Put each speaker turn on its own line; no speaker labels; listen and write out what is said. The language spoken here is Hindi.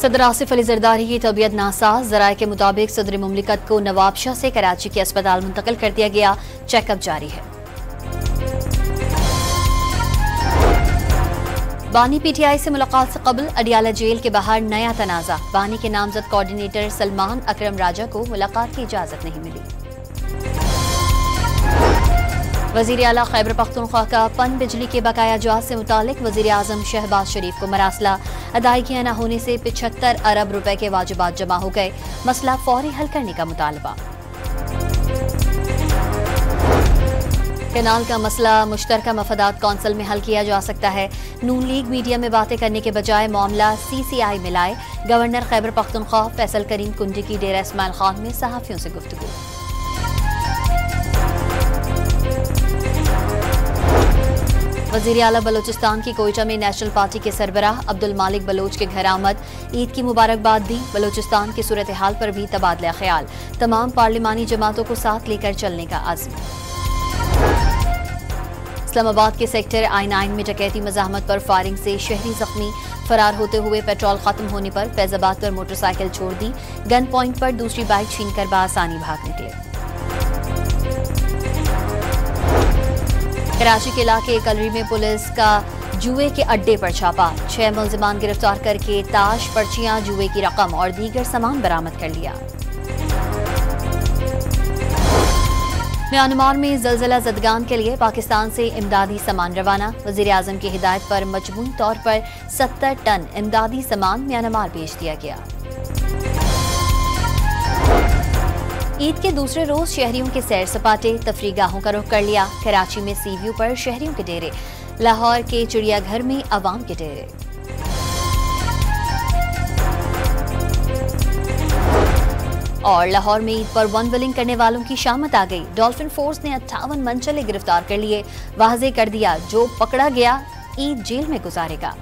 सदर आसिफ अली जरदारी की तबीयत नासाज। ज़राए के मुताबिक सदर मुमलिकत को नवाबशाह से कराची के अस्पताल मुंतकिल कर दिया गया। चेकअप जारी है। बानी पीटीआई से मुलाकात से कबल अडियाला जेल के बाहर नया तनाज़ा। बानी के नामजद कोऑर्डिनेटर सलमान अकरम राजा को मुलाकात की इजाजत नहीं मिली। वज़ीर आला खैबर पख्तूनख्वा का पन बिजली के बकाया जात से मुतालिक वज़ीर आज़म शहबाज शरीफ को मरासला। अदायगियां न होने से 75 अरब रुपए के वाजिबात जमा हो गए। मसला फौरी हल करने का मुतालबा। कैनाल का मसला मुश्तरका मफादात कौंसिल में हल किया जा सकता है। नून लीग मीडिया में बातें करने के बजाय मामला CCI में लाए। गवर्नर खैबर पख्तूनख्वा फैसल करीम कुंडी की डेरा इस्माइल खान में सहाफियों से गुफ्तगू। वज़ीर आला बलोचिस्तान की कोयटा में नेशनल पार्टी के सरबराह अब्दुल मालिक बलोच के घर आमद। ईद की मुबारकबाद दी। बलोचिस्तान की सूरत हाल पर भी तबादला ख्याल। तमाम पार्लिमानी जमातों को साथ लेकर चलने का आज़म। इस्लामाबाद के सेक्टर I9 में डकैती मज़ाहमत पर फायरिंग से शहरी जख्मी। फरार होते हुए पेट्रोल खत्म होने पर फैजाबाद पर मोटरसाइकिल छोड़ दी। गन पॉइंट पर दूसरी बाइक छीनकर बआसानी भाग निकले। कराची के इलाके कलरी में पुलिस का जुए के अड्डे पर छापा। 6 मुल्जिमान गिरफ्तार करके ताश, पर्चियां, जुए की रकम और दीगर सामान बरामद कर लिया। म्यांमार में ज़लज़ला ज़दगान के लिए पाकिस्तान से इमदादी सामान रवाना। वज़ीर आज़म की हिदायत पर मजमूई तौर पर 70 टन इमदादी सामान म्यांमार भेज दिया गया। ईद के दूसरे रोज शहरियों के सैर सपाटे, तफरीगाहों का रुख कर लिया। कराची में सी व्यू पर शहरियों के डेरे। लाहौर के चिड़ियाघर में अवाम के डेरे। और लाहौर में ईद पर वन विलिंग करने वालों की शामत आ गई। डॉल्फिन फोर्स ने 58 मनचले गिरफ्तार कर लिए। वाज़े कर दिया जो पकड़ा गया ईद जेल में गुजारेगा।